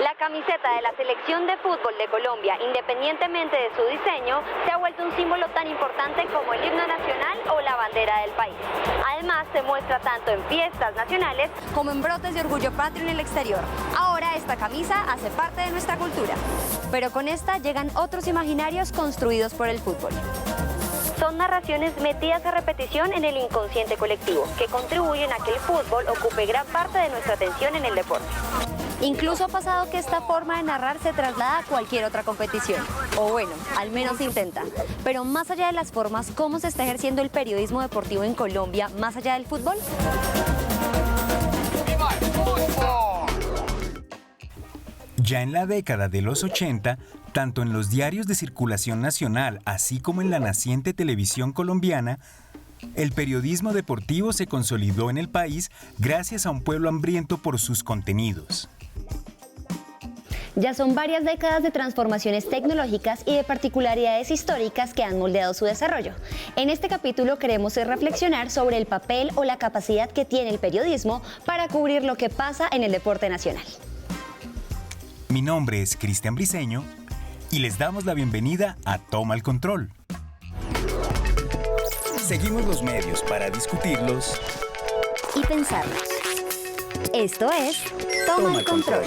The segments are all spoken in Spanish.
La camiseta de la selección de fútbol de Colombia, independientemente de su diseño, se ha vuelto un símbolo tan importante como el himno nacional o la bandera del país. Además, se muestra tanto en fiestas nacionales como en brotes de orgullo patrio en el exterior. Ahora esta camisa hace parte de nuestra cultura. Pero con esta llegan otros imaginarios construidos por el fútbol. Son narraciones metidas a repetición en el inconsciente colectivo, que contribuyen a que el fútbol ocupe gran parte de nuestra atención en el deporte. Incluso ha pasado que esta forma de narrar se traslada a cualquier otra competición. O bueno, al menos intenta. Pero más allá de las formas, ¿cómo se está ejerciendo el periodismo deportivo en Colombia, más allá del fútbol? Ya en la década de los 80, tanto en los diarios de circulación nacional, así como en la naciente televisión colombiana, el periodismo deportivo se consolidó en el país gracias a un pueblo hambriento por sus contenidos. Ya son varias décadas de transformaciones tecnológicas y de particularidades históricas que han moldeado su desarrollo. En este capítulo queremos reflexionar sobre el papel o la capacidad que tiene el periodismo para cubrir lo que pasa en el deporte nacional. Mi nombre es Cristian Briceño y les damos la bienvenida a Toma el Control. Seguimos los medios para discutirlos Y pensarlos. Esto es Toma el Control.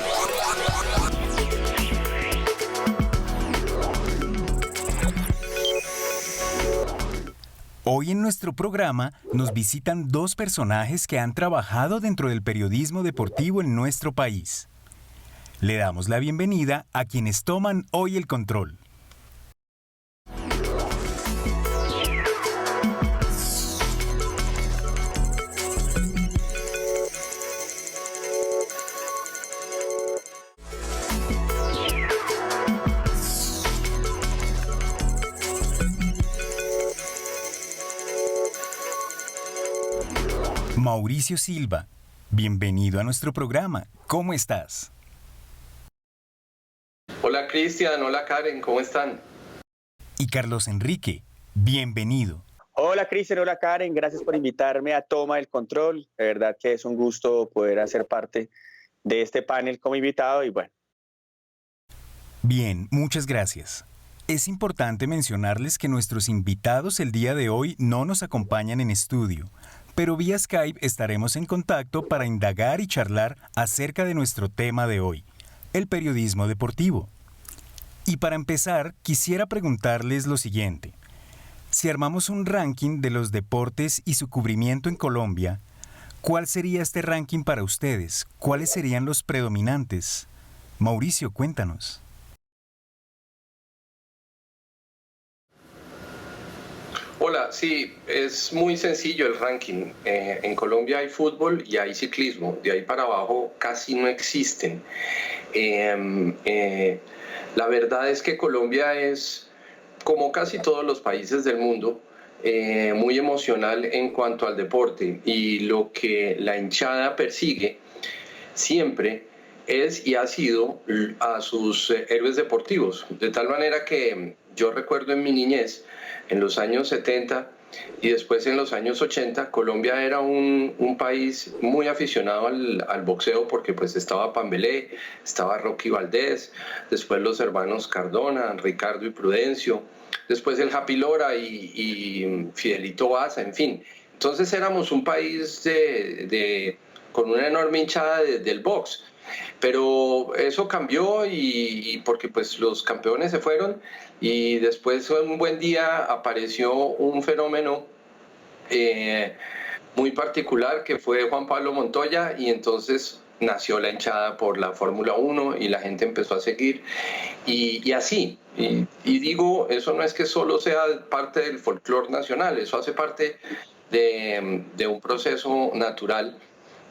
Hoy en nuestro programa nos visitan dos personajes que han trabajado dentro del periodismo deportivo en nuestro país. Le damos la bienvenida a quienes toman hoy el control. Mauricio Silva, bienvenido a nuestro programa. ¿Cómo estás? Hola Cristian, hola Karen, ¿cómo están? Y Carlos Enrique, bienvenido. Hola Cristian, hola Karen, gracias por invitarme a Toma el Control. De verdad que es un gusto poder hacer parte de este panel como invitado y bueno. Bien, muchas gracias. Es importante mencionarles que nuestros invitados el día de hoy no nos acompañan en estudio, pero vía Skype estaremos en contacto para indagar y charlar acerca de nuestro tema de hoy, el periodismo deportivo. Y para empezar, quisiera preguntarles lo siguiente. Si armamos un ranking de los deportes y su cubrimiento en Colombia, ¿cuál sería este ranking para ustedes? ¿Cuáles serían los predominantes? Mauricio, cuéntanos. Hola, sí, es muy sencillo el ranking. En Colombia hay fútbol y hay ciclismo. De ahí para abajo casi no existen. La verdad es que Colombia es, como casi todos los países del mundo, muy emocional en cuanto al deporte. Y lo que la hinchada persigue siempre es y ha sido a sus héroes deportivos. De tal manera que yo recuerdo en mi niñez, en los años 70 y después en los años 80, Colombia era un país muy aficionado al boxeo porque pues estaba Pambelé, estaba Rocky Valdés, después los hermanos Cardona, Ricardo y Prudencio, después el Happy Lora y Fidelito Baza, en fin. Entonces éramos un país con una enorme hinchada del box. Pero eso cambió y porque pues los campeones se fueron y después un buen día apareció un fenómeno muy particular que fue Juan Pablo Montoya y entonces nació la hinchada por la Fórmula 1 y la gente empezó a seguir y así. Y digo, eso no es que solo sea parte del folclore nacional, eso hace parte de un proceso natural.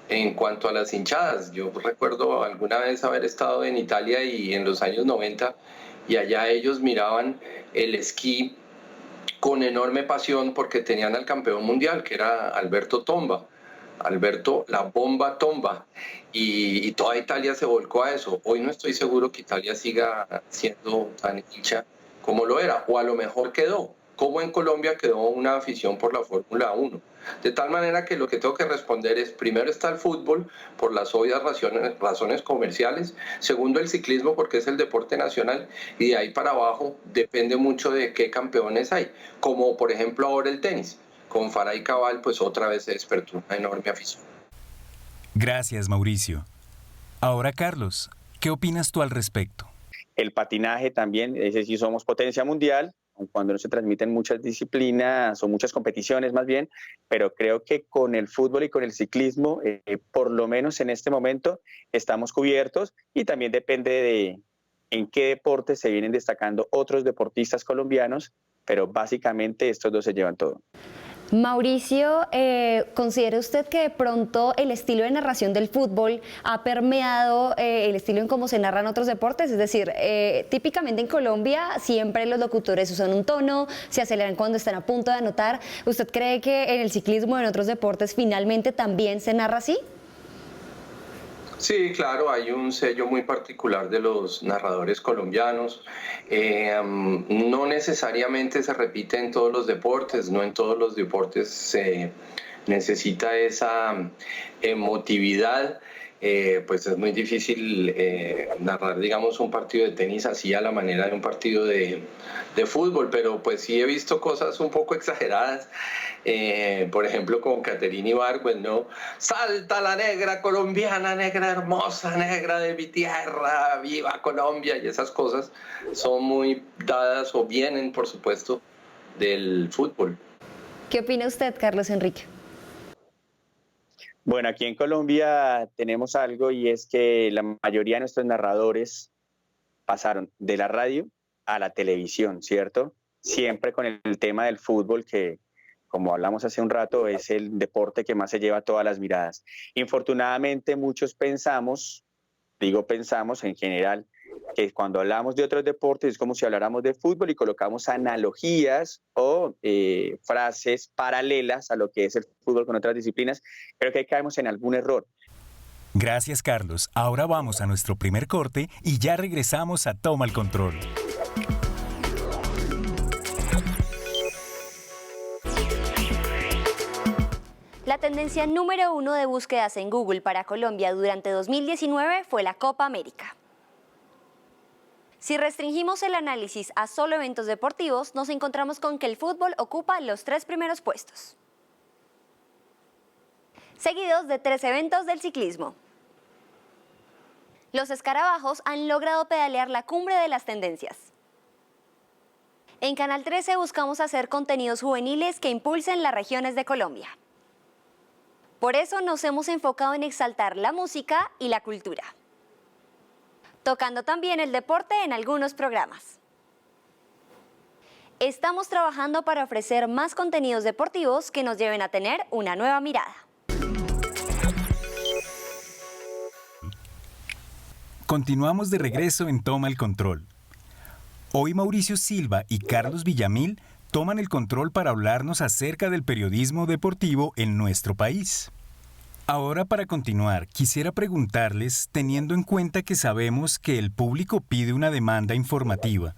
En cuanto a las hinchadas, yo recuerdo alguna vez haber estado en Italia y en los años 90 y allá ellos miraban el esquí con enorme pasión porque tenían al campeón mundial que era Alberto Tomba, Alberto La Bomba Tomba y toda Italia se volcó a eso. Hoy no estoy seguro que Italia siga siendo tan hincha como lo era o a lo mejor quedó. cómo en Colombia quedó una afición por la Fórmula 1. De tal manera que lo que tengo que responder es, primero está el fútbol, por las obvias razones comerciales, segundo el ciclismo, porque es el deporte nacional, y de ahí para abajo depende mucho de qué campeones hay, como por ejemplo ahora el tenis. Con Faray Cabal, pues otra vez se despertó una enorme afición. Gracias, Mauricio. Ahora, Carlos, ¿qué opinas tú al respecto? El patinaje también, ese sí somos potencia mundial, aun cuando no se transmiten muchas disciplinas o muchas competiciones más bien, pero creo que con el fútbol y con el ciclismo, por lo menos en este momento, estamos cubiertos y también depende de en qué deportes se vienen destacando otros deportistas colombianos, pero básicamente estos dos se llevan todo. Mauricio, ¿considera usted que de pronto el estilo de narración del fútbol ha permeado el estilo en cómo se narran otros deportes? Es decir, típicamente en Colombia siempre los locutores usan un tono, se aceleran cuando están a punto de anotar. ¿Usted cree que en el ciclismo o en otros deportes finalmente también se narra así? Sí, claro, hay un sello muy particular de los narradores colombianos. No necesariamente se repite en todos los deportes, no en todos los deportes se necesita esa emotividad. Pues es muy difícil narrar, digamos, un partido de tenis así a la manera de un partido de fútbol, pero pues sí he visto cosas un poco exageradas. Por ejemplo, con Caterina Ibargüen, ¿no? Salta la negra colombiana, negra hermosa, negra de mi tierra, viva Colombia, y esas cosas son muy dadas o vienen, por supuesto, del fútbol. ¿Qué opina usted, Carlos Enrique? Bueno, aquí en Colombia tenemos algo y es que la mayoría de nuestros narradores pasaron de la radio a la televisión, ¿cierto? Siempre con el tema del fútbol que, como hablamos hace un rato, es el deporte que más se lleva todas las miradas. Infortunadamente muchos pensamos, digo pensamos en general, que cuando hablamos de otros deportes es como si habláramos de fútbol y colocamos analogías o frases paralelas a lo que es el fútbol con otras disciplinas. Creo que ahí caemos en algún error. Gracias, Carlos. Ahora vamos a nuestro primer corte y ya regresamos a Toma el Control. La tendencia número 1 de búsquedas en Google para Colombia durante 2019 fue la Copa América. Si restringimos el análisis a solo eventos deportivos, nos encontramos con que el fútbol ocupa los 3 primeros puestos, seguidos de 3 eventos del ciclismo. Los escarabajos han logrado pedalear la cumbre de las tendencias. En Canal 13 buscamos hacer contenidos juveniles que impulsen las regiones de Colombia. Por eso nos hemos enfocado en exaltar la música y la cultura, tocando también el deporte en algunos programas. Estamos trabajando para ofrecer más contenidos deportivos que nos lleven a tener una nueva mirada. Continuamos de regreso en Toma el Control. Hoy Mauricio Silva y Carlos Villamil toman el control para hablarnos acerca del periodismo deportivo en nuestro país. Ahora, para continuar, quisiera preguntarles, teniendo en cuenta que sabemos que el público pide una demanda informativa,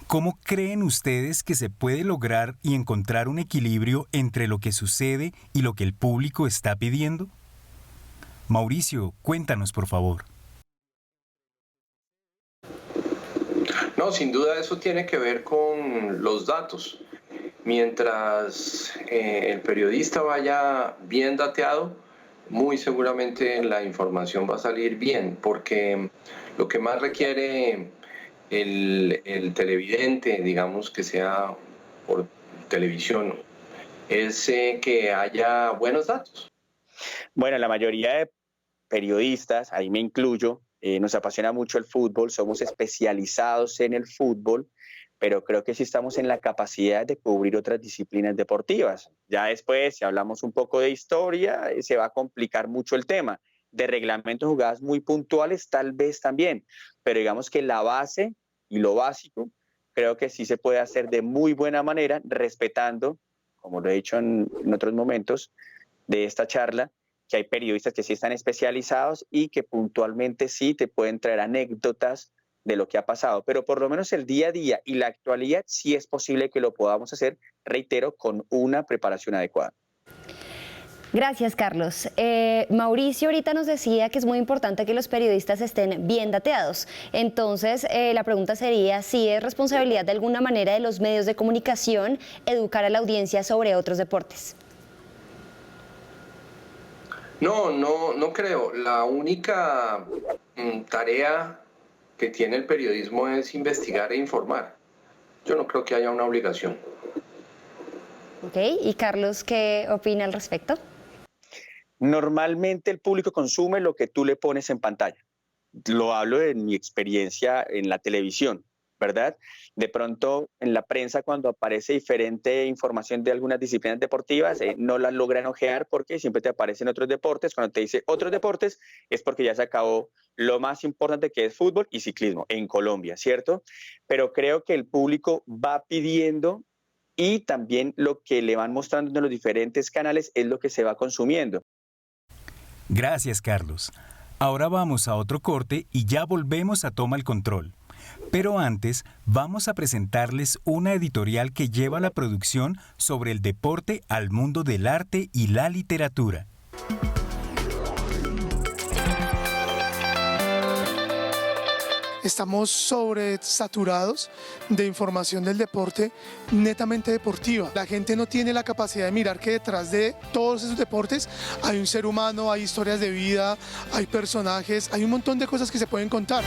¿cómo creen ustedes que se puede lograr y encontrar un equilibrio entre lo que sucede y lo que el público está pidiendo? Mauricio, cuéntanos, por favor. No, sin duda eso tiene que ver con los datos. Mientras el periodista vaya bien dateado, muy seguramente la información va a salir bien, porque lo que más requiere el televidente, digamos que sea por televisión, es que haya buenos datos. Bueno, la mayoría de periodistas, ahí me incluyo, nos apasiona mucho el fútbol, somos especializados en el fútbol, pero creo que sí estamos en la capacidad de cubrir otras disciplinas deportivas. Ya después, si hablamos un poco de historia, se va a complicar mucho el tema. De reglamentos, jugadas muy puntuales, tal vez también, pero digamos que la base y lo básico, creo que sí se puede hacer de muy buena manera, respetando, como lo he dicho en otros momentos de esta charla, que hay periodistas que sí están especializados y que puntualmente sí te pueden traer anécdotas de lo que ha pasado, pero por lo menos el día a día y la actualidad sí es posible que lo podamos hacer, reitero, con una preparación adecuada. Gracias, Carlos. Mauricio ahorita nos decía que es muy importante que los periodistas estén bien dateados. Entonces, la pregunta sería si es responsabilidad de alguna manera de los medios de comunicación educar a la audiencia sobre otros deportes. No creo. La única tarea que tiene el periodismo es investigar e informar. Yo no creo que haya una obligación. Ok, y Carlos, ¿qué opina al respecto? Normalmente el público consume lo que tú le pones en pantalla. Lo hablo en mi experiencia en la televisión, ¿verdad? De pronto en la prensa cuando aparece diferente información de algunas disciplinas deportivas, no las logran ojear porque siempre te aparecen otros deportes. Cuando te dice otros deportes es porque ya se acabó lo más importante que es fútbol y ciclismo en Colombia, ¿cierto? Pero creo que el público va pidiendo y también lo que le van mostrando en los diferentes canales es lo que se va consumiendo. Gracias, Carlos. Ahora vamos a otro corte y ya volvemos a Toma el Control. Pero antes, vamos a presentarles una editorial que lleva la producción sobre el deporte al mundo del arte y la literatura. Estamos sobresaturados de información del deporte netamente deportiva. La gente no tiene la capacidad de mirar que detrás de todos esos deportes hay un ser humano, hay historias de vida, hay personajes, hay un montón de cosas que se pueden contar.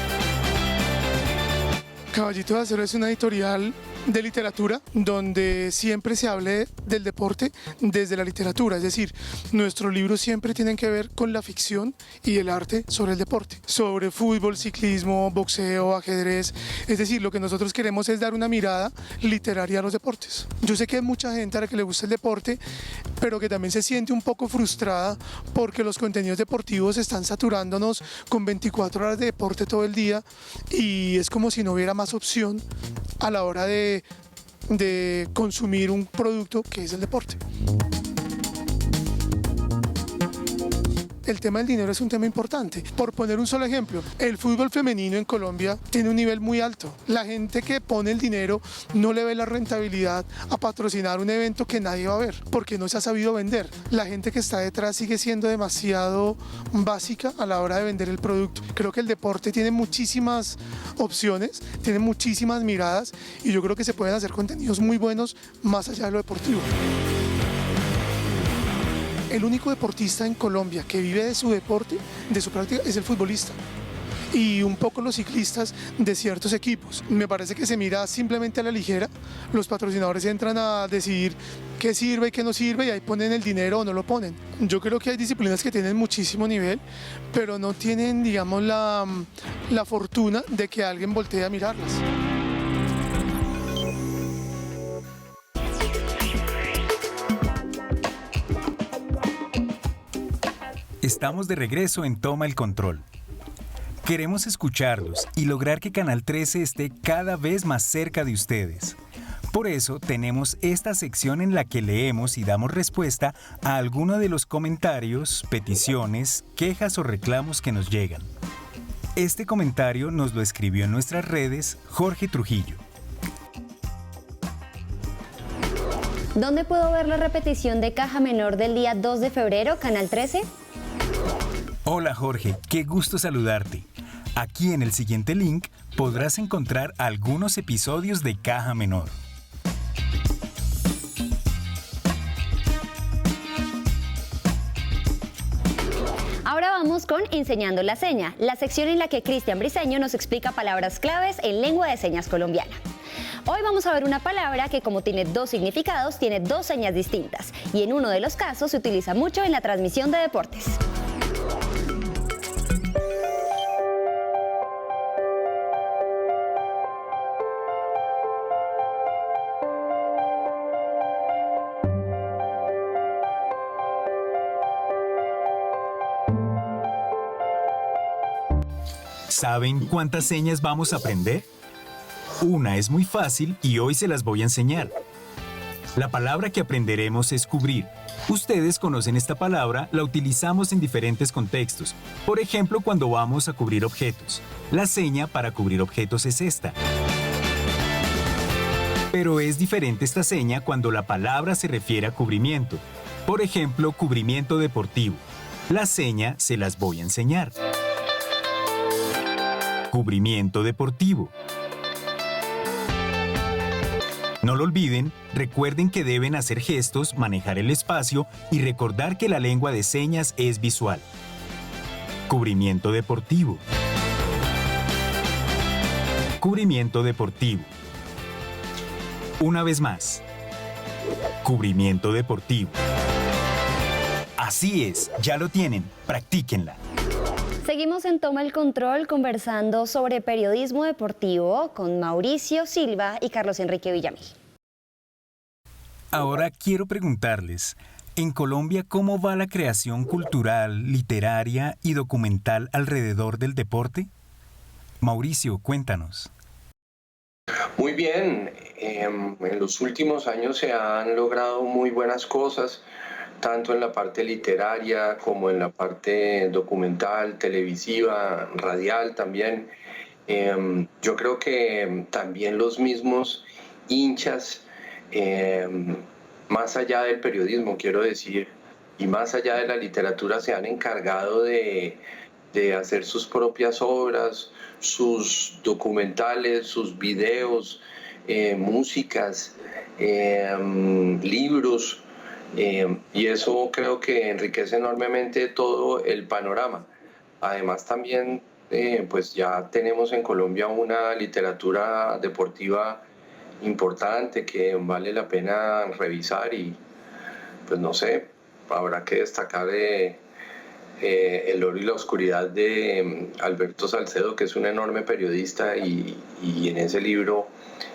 Caballito de Acero es una editorial de literatura donde siempre se hable del deporte desde la literatura, es decir, nuestros libros siempre tienen que ver con la ficción y el arte sobre el deporte, sobre fútbol, ciclismo, boxeo, ajedrez, es decir, lo que nosotros queremos es dar una mirada literaria a los deportes. Yo sé que hay mucha gente a la que le gusta el deporte, pero que también se siente un poco frustrada porque los contenidos deportivos están saturándonos con 24 horas de deporte todo el día y es como si no hubiera más opción a la hora de consumir un producto que es el deporte. El tema del dinero es un tema importante. Por poner un solo ejemplo, el fútbol femenino en Colombia tiene un nivel muy alto. La gente que pone el dinero no le ve la rentabilidad a patrocinar un evento que nadie va a ver, porque no se ha sabido vender. La gente que está detrás sigue siendo demasiado básica a la hora de vender el producto. Creo que el deporte tiene muchísimas opciones, tiene muchísimas miradas y yo creo que se pueden hacer contenidos muy buenos más allá de lo deportivo. El único deportista en Colombia que vive de su deporte, de su práctica, es el futbolista. Y un poco los ciclistas de ciertos equipos. Me parece que se mira simplemente a la ligera. Los patrocinadores entran a decidir qué sirve y qué no sirve y ahí ponen el dinero o no lo ponen. Yo creo que hay disciplinas que tienen muchísimo nivel, pero no tienen, digamos, la fortuna de que alguien voltee a mirarlas. Estamos de regreso en Toma el Control. Queremos escucharlos y lograr que Canal 13 esté cada vez más cerca de ustedes. Por eso tenemos esta sección en la que leemos y damos respuesta a alguno de los comentarios, peticiones, quejas o reclamos que nos llegan. Este comentario nos lo escribió en nuestras redes Jorge Trujillo. ¿Dónde puedo ver la repetición de Caja Menor del día 2 de febrero, Canal 13? Hola Jorge, qué gusto saludarte. Aquí en el siguiente link podrás encontrar algunos episodios de Caja Menor. Ahora vamos con Enseñando la Seña, la sección en la que Cristian Briceño nos explica palabras claves en lengua de señas colombiana. Hoy vamos a ver una palabra que, como tiene dos significados, tiene dos señas distintas y en uno de los casos se utiliza mucho en la transmisión de deportes. ¿Saben cuántas señas vamos a aprender? Una es muy fácil y hoy se las voy a enseñar. La palabra que aprenderemos es cubrir. Ustedes conocen esta palabra, la utilizamos en diferentes contextos. Por ejemplo, cuando vamos a cubrir objetos. La seña para cubrir objetos es esta. Pero es diferente esta seña cuando la palabra se refiere a cubrimiento. Por ejemplo, cubrimiento deportivo. La seña se las voy a enseñar. Cubrimiento deportivo. No lo olviden, recuerden que deben hacer gestos, manejar el espacio y recordar que la lengua de señas es visual. Cubrimiento deportivo. Cubrimiento deportivo. Una vez más. Cubrimiento deportivo. Así es, ya lo tienen, practíquenla. Seguimos en Toma el Control conversando sobre periodismo deportivo con Mauricio Silva y Carlos Enrique Villamil. Ahora quiero preguntarles, en Colombia, ¿cómo va la creación cultural, literaria y documental alrededor del deporte? Mauricio, cuéntanos. Muy bien, en los últimos años se han logrado muy buenas cosas, tanto en la parte literaria como en la parte documental, televisiva, radial también. Yo creo que también los mismos hinchas, más allá del periodismo, quiero decir, y más allá de la literatura, se han encargado de hacer sus propias obras, sus documentales, sus videos, músicas, libros. Y eso creo que enriquece enormemente todo el panorama. Además también pues ya tenemos en Colombia una literatura deportiva importante que vale la pena revisar y pues no sé, habrá que destacar El oro y la oscuridad de Alberto Salcedo, que es un enorme periodista y en ese libro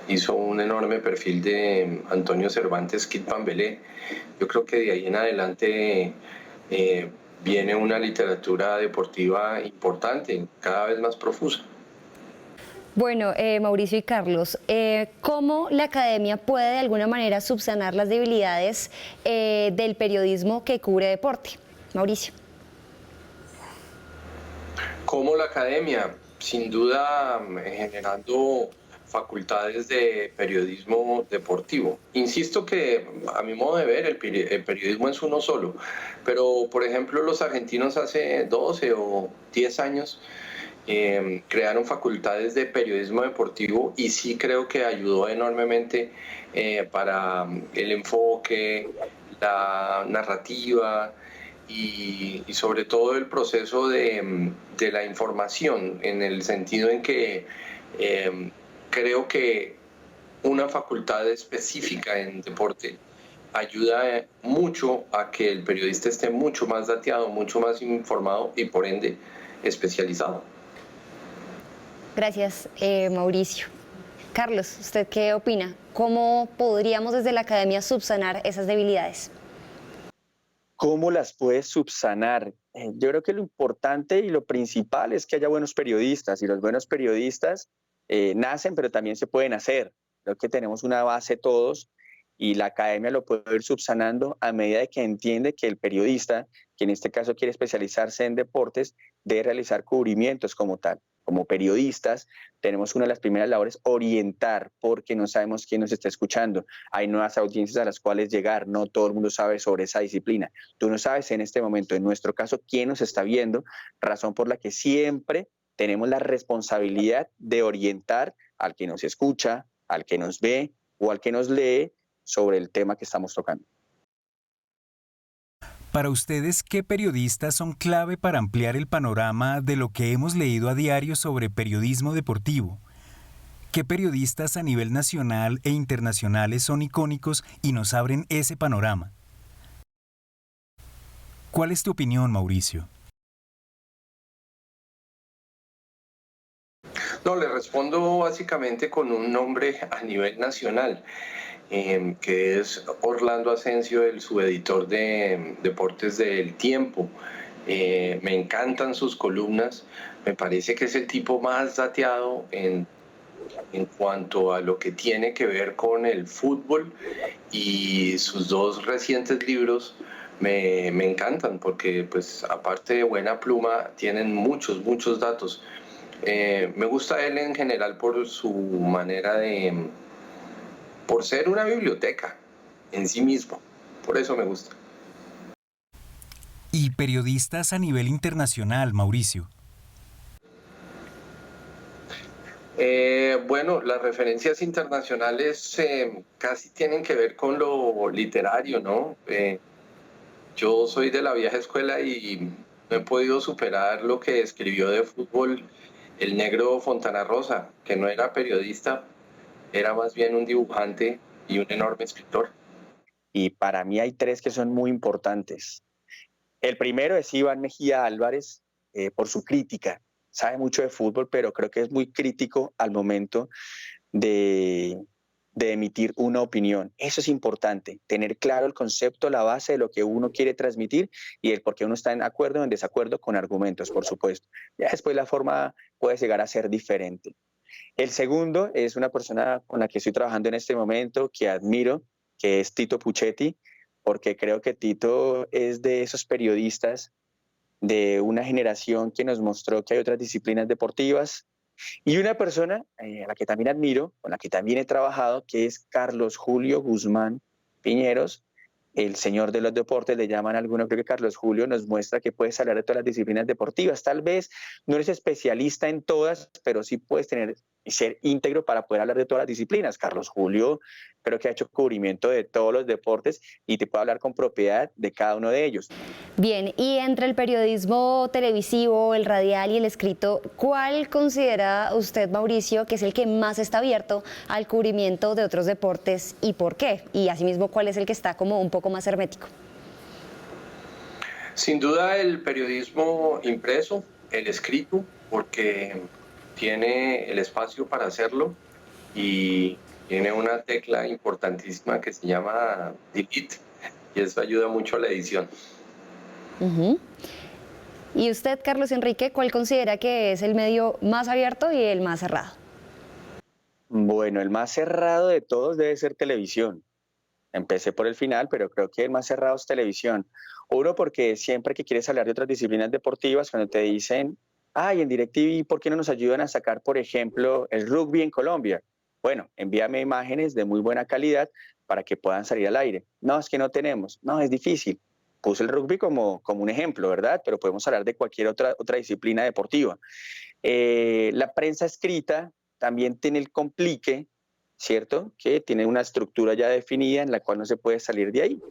hizo un enorme perfil de Antonio Cervantes Kid Pambelé. Yo creo que de ahí en adelante viene una literatura deportiva importante, cada vez más profusa. Bueno, Mauricio y Carlos, ¿cómo la academia puede de alguna manera subsanar las debilidades del periodismo que cubre deporte? Mauricio. ¿Cómo la academia? Sin duda generando facultades de periodismo deportivo. Insisto que a mi modo de ver el periodismo es uno solo, pero por ejemplo los argentinos hace 12 o 10 años crearon facultades de periodismo deportivo y sí creo que ayudó enormemente para el enfoque, la narrativa y sobre todo el proceso de la información, en el sentido en que creo que una facultad específica en deporte ayuda mucho a que el periodista esté mucho más dateado, mucho más informado y por ende especializado. Gracias, Mauricio. Carlos, ¿usted qué opina? ¿Cómo podríamos desde la academia subsanar esas debilidades? ¿Cómo las puedes subsanar? Yo creo que lo importante y lo principal es que haya buenos periodistas, y los buenos periodistas nacen, pero también se pueden hacer. Creo que tenemos una base todos y la academia lo puede ir subsanando a medida de que entiende que el periodista, que en este caso quiere especializarse en deportes, debe realizar cubrimientos como tal. Como periodistas tenemos una de las primeras labores, orientar, porque no sabemos quién nos está escuchando. Hay nuevas audiencias a las cuales llegar, no todo el mundo sabe sobre esa disciplina. Tú no sabes en este momento, en nuestro caso, quién nos está viendo, razón por la que siempre tenemos la responsabilidad de orientar al que nos escucha, al que nos ve o al que nos lee sobre el tema que estamos tocando. Para ustedes, ¿qué periodistas son clave para ampliar el panorama de lo que hemos leído a diario sobre periodismo deportivo? ¿Qué periodistas a nivel nacional e internacionales son icónicos y nos abren ese panorama? ¿Cuál es tu opinión, Mauricio? No, le respondo básicamente con un nombre a nivel nacional, que es Orlando Asensio, el subeditor de Deportes del Tiempo. Me encantan sus columnas, me parece que es el tipo más dateado en en cuanto a lo que tiene que ver con el fútbol, y sus dos recientes libros me encantan porque, pues, aparte de buena pluma, tienen muchos datos. Me gusta él en general por su manera por ser una biblioteca en sí mismo. Por eso me gusta. Y periodistas a nivel internacional, Mauricio. Bueno, las referencias internacionales casi tienen que ver con lo literario, ¿no? Yo soy de la vieja escuela y no he podido superar lo que escribió de fútbol el negro Fontana Rosa, que no era periodista, era más bien un dibujante y un enorme escritor. Y para mí hay tres que son muy importantes. El primero es Iván Mejía Álvarez, por su crítica. Sabe mucho de fútbol, pero creo que es muy crítico al momento de emitir una opinión. Eso es importante, tener claro el concepto, la base de lo que uno quiere transmitir y el por qué uno está en acuerdo o en desacuerdo con argumentos, por supuesto. Ya después la forma puede llegar a ser diferente. El segundo es una persona con la que estoy trabajando en este momento, que admiro, que es Tito Puchetti, porque creo que Tito es de esos periodistas de una generación que nos mostró que hay otras disciplinas deportivas, y una persona a la que también admiro, con la que también he trabajado, que es Carlos Julio Guzmán Piñeros, el señor de los deportes, le llaman a algunos. Creo que Carlos Julio nos muestra que puedes hablar de todas las disciplinas deportivas. Tal vez no eres especialista en todas, pero sí puedes ser íntegro para poder hablar de todas las disciplinas. Carlos Julio creo que ha hecho cubrimiento de todos los deportes y te puede hablar con propiedad de cada uno de ellos. Bien, y entre el periodismo televisivo, el radial y el escrito, ¿cuál considera usted, Mauricio, que es el que más está abierto al cubrimiento de otros deportes y por qué? Y asimismo, ¿cuál es el que está como un poco más hermético? Sin duda el periodismo impreso, el escrito, porque tiene el espacio para hacerlo y tiene una tecla importantísima que se llama delete, y eso ayuda mucho a la edición. ¿Y usted, Carlos Enrique, cuál considera que es el medio más abierto y el más cerrado? Bueno, el más cerrado de todos debe ser televisión. Empecé por el final, pero creo que el más cerrado es televisión. Uno, porque siempre que quieres hablar de otras disciplinas deportivas, cuando te dicen, en DirecTV, ¿por qué no nos ayudan a sacar, por ejemplo, el rugby en Colombia? Bueno, envíame imágenes de muy buena calidad para que puedan salir al aire. No, es que no tenemos. No, es difícil. Puse el rugby como un ejemplo, ¿verdad? Pero podemos hablar de cualquier otra disciplina deportiva. La prensa escrita también tiene el complique, ¿cierto? Que tiene una estructura ya definida en la cual no se puede salir de ahí.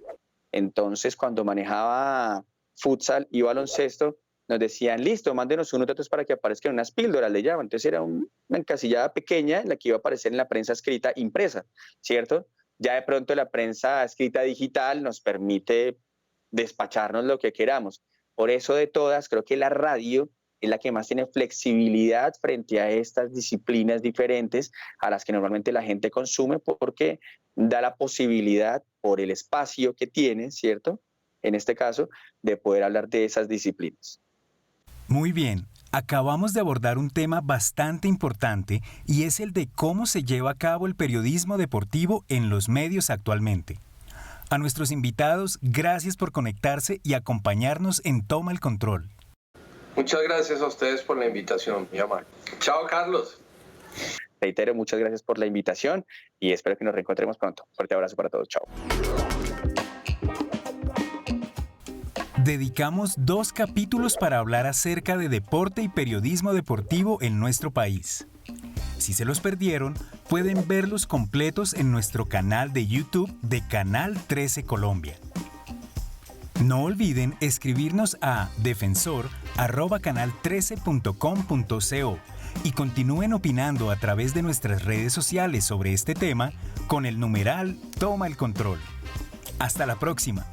Entonces, cuando manejaba futsal y baloncesto, nos decían, listo, mándenos unos datos para que aparezcan unas píldoras, le llaman. Entonces era una encasillada pequeña en la que iba a aparecer en la prensa escrita impresa, ¿cierto? Ya de pronto la prensa escrita digital nos permite despacharnos lo que queramos. Por eso de todas, creo que la radio es la que más tiene flexibilidad frente a estas disciplinas diferentes a las que normalmente la gente consume, porque da la posibilidad, por el espacio que tiene, ¿cierto? En este caso, de poder hablar de esas disciplinas. Muy bien, acabamos de abordar un tema bastante importante y es el de cómo se lleva a cabo el periodismo deportivo en los medios actualmente. A nuestros invitados, gracias por conectarse y acompañarnos en Toma el Control. Muchas gracias a ustedes por la invitación, mi amor. Chao, Carlos. Reitero, muchas gracias por la invitación y espero que nos reencontremos pronto. Fuerte abrazo para todos. Chao. Dedicamos 2 capítulos para hablar acerca de deporte y periodismo deportivo en nuestro país. Si se los perdieron, pueden verlos completos en nuestro canal de YouTube de Canal 13 Colombia. No olviden escribirnos a defensor@canal13.com.co y continúen opinando a través de nuestras redes sociales sobre este tema con el numeral Toma el Control. Hasta la próxima.